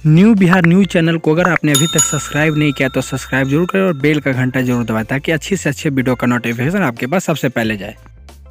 New Bihar news channel को अगर आपने अभी तक सब्सक्राइब नहीं किया तो सब्सक्राइब जरूर करें और बेल का घंटा जरूर दबाएं ताकि अच्छी से अच्छे वीडियो का नोटिफिकेशन आपके पास सबसे पहले जाए।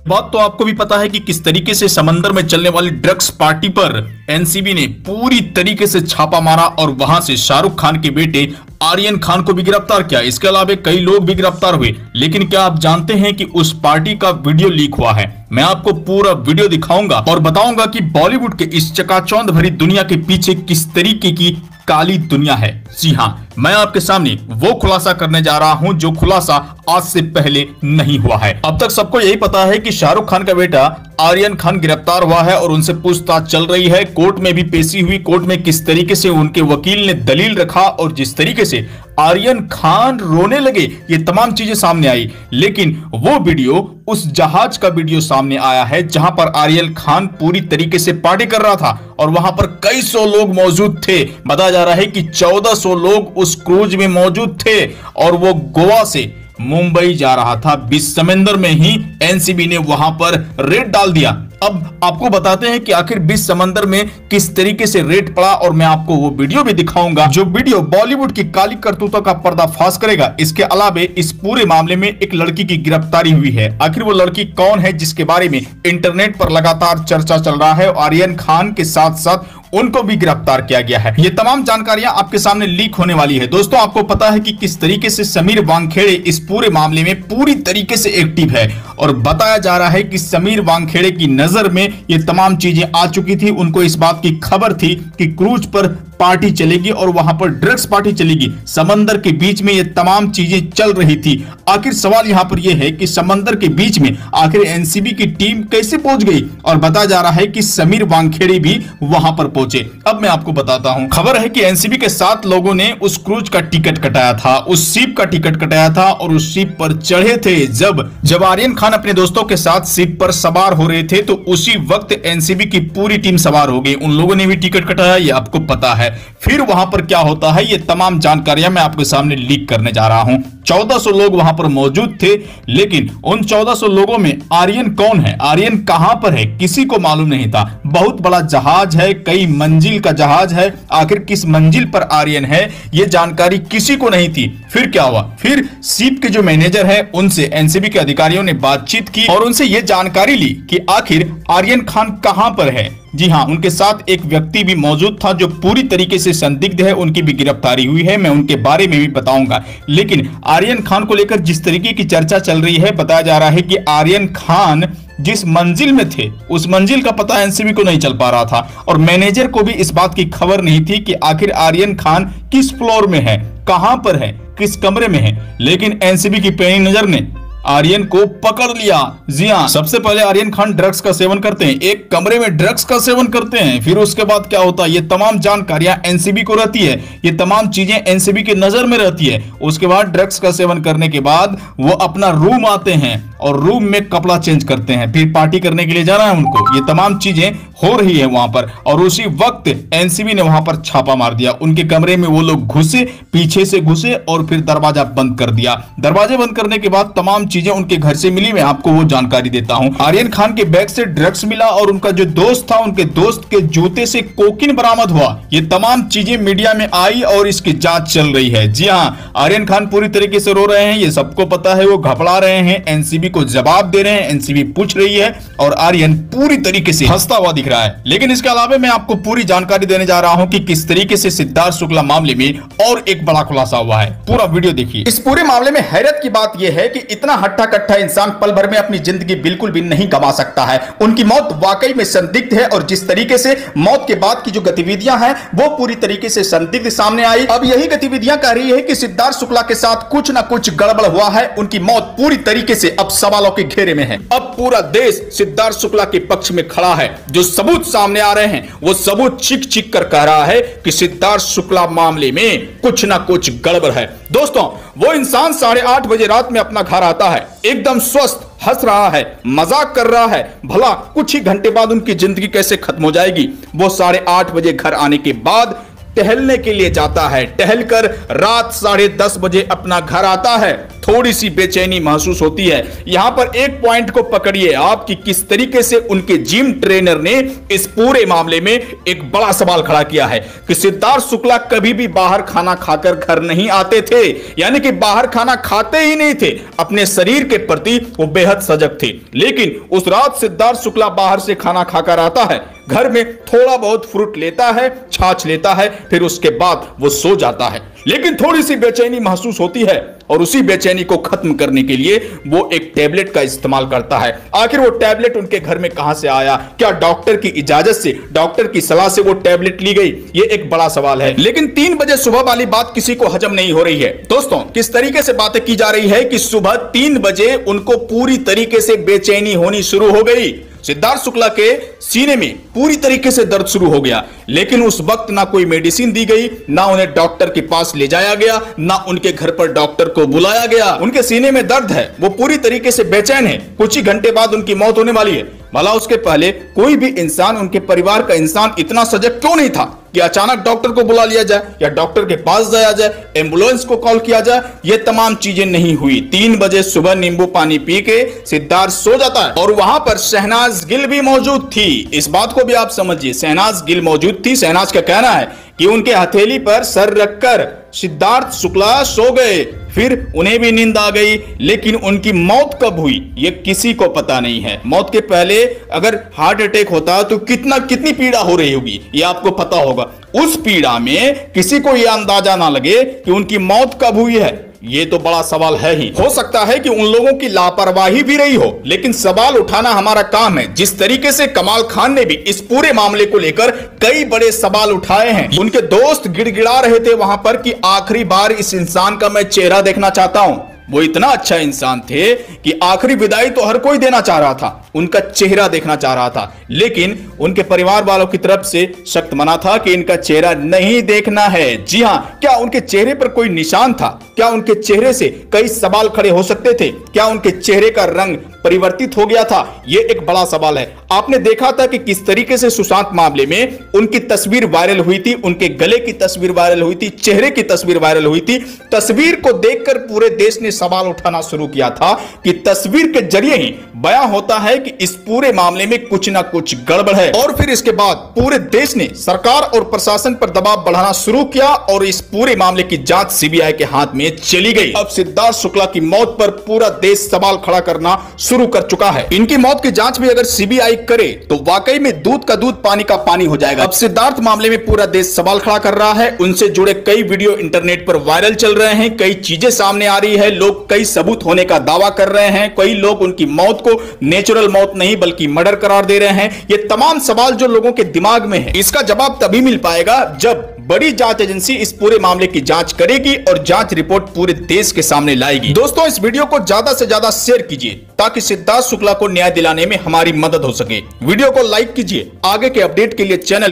बात तो आपको भी पता है कि किस तरीके से समंदर में चलने वाली ड्रग्स पार्टी पर एनसीबी ने पूरी तरीके से छापा मारा और वहां से शाहरुख खान के बेटे आर्यन खान को भी गिरफ्तार किया। इसके अलावा कई लोग भी गिरफ्तार हुए। लेकिन क्या आप जानते हैं कि उस पार्टी का वीडियो लीक हुआ है? मैं आपको पूरा वीडियो दिखाऊंगा और बताऊंगा कि बॉलीवुड के इस चकाचौंध भरी दुनिया के पीछे किस तरीके की काली दुनिया है। जी हाँ, मैं आपके सामने वो खुलासा करने जा रहा हूं जो खुलासा आज से पहले नहीं हुआ है। अब तक सबको यही पता है कि शाहरुख खान का बेटा आर्यन खान गिरफ्तार हुआ है और उनसे पूछताछ चल रही है। कोर्ट में भी पेशी हुई। कोर्ट में किस तरीके से उनके वकील ने दलील रखा और जिस तरीके से आर्यन खान रोने लगे, ये तमाम चीजें सामने आई। लेकिन वो वीडियो उस जहाज का वीडियो सामने आया है जहां पर आर्यन खान पूरी तरीके से पार्टी कर रहा था और वहां पर कई सौ लोग मौजूद थे। बताया जा रहा है कि 1400 लोग उस क्रूज में मौजूद थे और वो गोवा से मुंबई जा रहा था। बीच समंदर में ही एनसीबी ने वहां पर रेड डाल दिया। अब आपको बताते हैं कि आखिर बीच समंदर में किस तरीके से रेड पड़ा और मैं आपको वो वीडियो भी दिखाऊंगा जो वीडियो बॉलीवुड की काली करतूतों का पर्दाफाश करेगा। इसके अलावा इस पूरे मामले में एक लड़की की गिरफ्तारी हुई है। आखिर वो लड़की कौन है जिसके बारे में इंटरनेट पर लगातार चर्चा चल रहा है। आर्यन खान के साथ साथ उनको भी गिरफ्तार किया गया है। ये तमाम जानकारियां आपके सामने लीक होने वाली है। दोस्तों, आपको पता है कि किस तरीके से समीर वानखेड़े इस पूरे मामले में पूरी तरीके से एक्टिव है और बताया जा रहा है कि समीर वानखेड़े की नजर में ये तमाम चीजें आ चुकी थी। उनको इस बात की खबर थी कि क्रूज पर पार्टी चलेगी और वहां पर ड्रग्स पार्टी चलेगी। समंदर के बीच में ये तमाम चीजें चल रही थी। आखिर सवाल यहां पर यह है कि समंदर के बीच में आखिर एनसीबी की टीम कैसे पहुंच गई और बताया जा रहा है कि समीर वानखेड़े भी वहां पर पहुंचे। अब मैं आपको बताता हूं। खबर है कि एनसीबी के 7 लोगों ने उस क्रूज का टिकट कटाया था, उस शिप का टिकट कटाया था और उस शिप पर चढ़े थे। जब आर्यन खान अपने दोस्तों के साथ शिप पर सवार हो रहे थे तो उसी वक्त एनसीबी की पूरी टीम सवार हो गई। उन लोगों ने भी टिकट कटाया, ये आपको पता है। फिर वहां पर क्या होता है, ये तमाम जानकारियां मैं आपके सामने लीक करने जा रहा हूं। 1400 लोग वहां पर मौजूद थे, लेकिन उन 1400 लोगों में आर्यन कौन है, आर्यन कहां पर है, किसी को मालूम नहीं था। बहुत बड़ा जहाज है, कई मंजिल का जहाज है। आखिर किस मंजिल पर आर्यन है, यह जानकारी किसी को नहीं थी। फिर क्या हुआ? फिर शिप के जो मैनेजर है उनसे एनसीबी के अधिकारियों ने बातचीत की और उनसे यह जानकारी ली कि आखिर आर्यन खान कहां पर है। जी हां, उनके साथ एक व्यक्ति भी मौजूद था जो पूरी तरीके से संदिग्ध है। उनकी भी गिरफ्तारी हुई है, मैं उनके बारे में भी बताऊंगा। लेकिन आर्यन खान को लेकर जिस तरीके की चर्चा चल रही है, बताया जा रहा है कि आर्यन खान जिस मंजिल में थे उस मंजिल का पता एनसीबी को नहीं चल पा रहा था और मैनेजर को भी इस बात की खबर नहीं थी कि आखिर आर्यन खान किस फ्लोर में है, कहां पर है, किस कमरे में है। लेकिन एनसीबी की पैनी नजर ने आर्यन को पकड़ लिया। जी हाँ, सबसे पहले आर्यन खान ड्रग्स का सेवन करते हैं, एक कमरे में ड्रग्स का सेवन करते हैं। फिर उसके बाद क्या होता है, ये तमाम जानकारियां एनसीबी को रहती है, ये तमाम चीजें एनसीबी की नजर में रहती है। उसके बाद ड्रग्स का सेवन करने के बाद वो अपना रूम आते हैं और रूम में कपड़ा चेंज करते हैं, फिर पार्टी करने के लिए जाना है उनको। ये तमाम चीजें हो रही है वहां पर और उसी वक्त एनसीबी ने वहां पर छापा मार दिया। उनके कमरे में वो लोग घुसे, पीछे से घुसे और फिर दरवाजा बंद कर दिया। दरवाजे बंद करने के बाद तमाम चीजें उनके घर से मिली। मैं आपको वो जानकारी देता हूं। आर्यन खान के बैग से ड्रग्स मिला और उनका जो दोस्त था, उनके दोस्त के जूते से कोकीन बरामद हुआ। ये तमाम चीजें मीडिया में आई और इसकी जांच चल रही है। जी हां, आर्यन खान पूरी तरीके से रो रहे हैं, ये सबको पता है। वो घबरा रहे हैं, एनसीबी को जवाब दे रहे हैं, एनसीबी पूछ रही है और आर्यन पूरी तरीके से हंसता हुआ दिख रहा है। लेकिन इसके अलावा मैं आपको पूरी जानकारी देने जा रहा हूं कि किस तरीके से सिद्धार्थ शुक्ला मामले में और एक बड़ा खुलासा हुआ है। पूरा वीडियो देखिए। इस पूरे मामले में हैरत की बात यह है कि इतना हट्टा कट्टा इंसान पल भर में अपनी जिंदगी बिल्कुल भी नहीं गंवा सकता है। उनकी मौत वाकई में संदिग्ध है और जिस तरीके से मौत के बाद की जो गतिविधियां हैं वो पूरी तरीके से संदिग्ध सामने आई। अब यही गतिविधियां कह रही है कि सिद्धार्थ शुक्ला के साथ कुछ ना कुछ गड़बड़ हुआ है। उनकी मौत पूरी तरीके से अब सवालों के घेरे में है। अब पूरा देश सिद्धार्थ शुक्ला के पक्ष में खड़ा है। जो सबूत सामने आ रहे हैं वो सबूत चीख चीख कर कह रहा है कि सिद्धार्थ शुक्ला मामले में कुछ ना कुछ गड़बड़ है। दोस्तों, वो इंसान 8:30 बजे रात में अपना घर आता है, एकदम स्वस्थ, हंस रहा है, मजाक कर रहा है। भला कुछ ही घंटे बाद उनकी जिंदगी कैसे खत्म हो जाएगी? वो 8:30 बजे घर आने के बाद टहलने के लिए जाता है, टहलकर रात 10:30 बजे अपना घर आता है थोड़ी सी बेचैनी महसूस होती है। यहां पर एक पॉइंट को पकड़िए आप कि किस तरीके से उनके जिम ट्रेनर ने इस पूरे मामले में एक बड़ा सवाल खड़ा किया है कि सिद्धार्थ शुक्ला कभी भी बाहर खाना खाकर घर नहीं आते थे, यानी कि बाहर खाना खाते ही नहीं थे। अपने शरीर के प्रति वो बेहद सजग थे। लेकिन उस रात सिद्धार्थ शुक्ला बाहर से खाना खाकर आता है, घर में थोड़ा बहुत फ्रूट लेता है, छाछ लेता है, फिर उसके बाद वो सो जाता है। लेकिन थोड़ी सी बेचैनी महसूस होती है और उसी बेचैनी को खत्म करने के लिए वो एक टैबलेट का इस्तेमाल करता है। आखिर वो टैबलेट उनके घर में कहां से आया? क्या डॉक्टर की इजाजत से, डॉक्टर की सलाह से वो टैबलेट ली गई? ये एक बड़ा सवाल है। लेकिन 3 बजे सुबह वाली बात किसी को हजम नहीं हो रही है। दोस्तों, किस तरीके से बातें की जा रही है कि सुबह 3 बजे उनको पूरी तरीके से बेचैनी होनी शुरू हो गई। सिद्धार्थ शुक्ला के सीने में पूरी तरीके से दर्द शुरू हो गया। लेकिन उस वक्त ना कोई मेडिसिन दी गई, ना उन्हें डॉक्टर के पास ले जाया गया, ना उनके घर पर डॉक्टर को बुलाया गया। उनके सीने में दर्द है, वो पूरी तरीके से बेचैन है। कुछ ही घंटे बाद उनकी मौत होने वाली है। भला उसके पहले कोई भी इंसान, उनके परिवार का इंसान इतना सजग क्यों नहीं था कि अचानक डॉक्टर को बुला लिया जाए या डॉक्टर के पास जाया जाए, एम्बुलेंस को कॉल किया जाए? ये तमाम चीजें नहीं हुई। 3 बजे सुबह नींबू पानी पी के सिद्धार्थ सो जाता है और वहां पर शहनाज गिल भी मौजूद थी। इस बात को भी आप समझिए, शहनाज गिल मौजूद थी। शहनाज का कहना है कि उनके हथेली पर सर रखकर सिद्धार्थ शुक्ला सो गए, फिर उन्हें भी नींद आ गई। लेकिन उनकी मौत कब हुई ये किसी को पता नहीं है। मौत के पहले अगर हार्ट अटैक होता तो कितनी पीड़ा हो रही होगी ये आपको पता होगा। उस पीड़ा में किसी को यह अंदाजा ना लगे कि उनकी मौत कब हुई है, ये तो बड़ा सवाल है ही। हो सकता है कि उन लोगों की लापरवाही भी रही हो, लेकिन सवाल उठाना हमारा काम है। जिस तरीके से कमाल खान ने भी इस पूरे मामले को लेकर कई बड़े सवाल उठाए हैं। उनके दोस्त गिड़गिड़ा रहे थे वहां पर कि आखिरी बार इस इंसान का मैं चेहरा देखना चाहता हूं। वो इतना अच्छा इंसान थे कि आखिरी विदाई तो हर कोई देना चाह रहा था, उनका चेहरा देखना चाह रहा था। लेकिन उनके परिवार वालों की तरफ से सख्त मना था कि इनका चेहरा नहीं देखना है। जी हां, क्या उनके चेहरे पर कोई निशान था? क्या उनके चेहरे से कई सवाल खड़े हो सकते थे? क्या उनके चेहरे का रंग परिवर्तित हो गया था? ये एक बड़ा सवाल है। आपने देखा था कि किस तरीके से सुशांत मामले में उनकी तस्वीर वायरल हुई थी, उनके गले की तस्वीर वायरल हुई थी, चेहरे की तस्वीर वायरल हुई थी। तस्वीर को देखकर पूरे देश ने सवाल उठाना शुरू किया था कि तस्वीर के जरिए ही बयां होता है कि इस पूरे मामले में कुछ ना कुछ गड़बड़ है। और फिर इसके बाद पूरे देश ने सरकार और प्रशासन पर दबाव बढ़ाना शुरू किया और इस पूरे मामले की जांच सीबीआई के हाथ में चली गई। अब सिद्धार्थ शुक्ला की मौत पर पूरा देश सवाल खड़ा करना शुरू कर चुका है। इनकी मौत की जांच भी अगर सीबीआई करे तो वाकई में दूध का दूध पानी का पानी हो जाएगा। अब सिद्धार्थ मामले में पूरा देश सवाल खड़ा कर रहा है। उनसे जुड़े कई वीडियो इंटरनेट पर वायरल चल रहे हैं, कई चीजें सामने आ रही है, लोग कई सबूत होने का दावा कर रहे हैं, कई लोग उनकी मौत को नेचुरल मौत नहीं बल्कि मर्डर करार दे रहे हैं। ये तमाम सवाल जो लोगों के दिमाग में है, इसका जवाब तभी मिल पाएगा जब बड़ी जांच एजेंसी इस पूरे मामले की जांच करेगी और जांच रिपोर्ट पूरे देश के सामने लाएगी। दोस्तों, इस वीडियो को ज्यादा से ज्यादा शेयर कीजिए ताकि सिद्धार्थ शुक्ला को न्याय दिलाने में हमारी मदद हो सके। वीडियो को लाइक कीजिए। आगे के अपडेट के लिए चैनल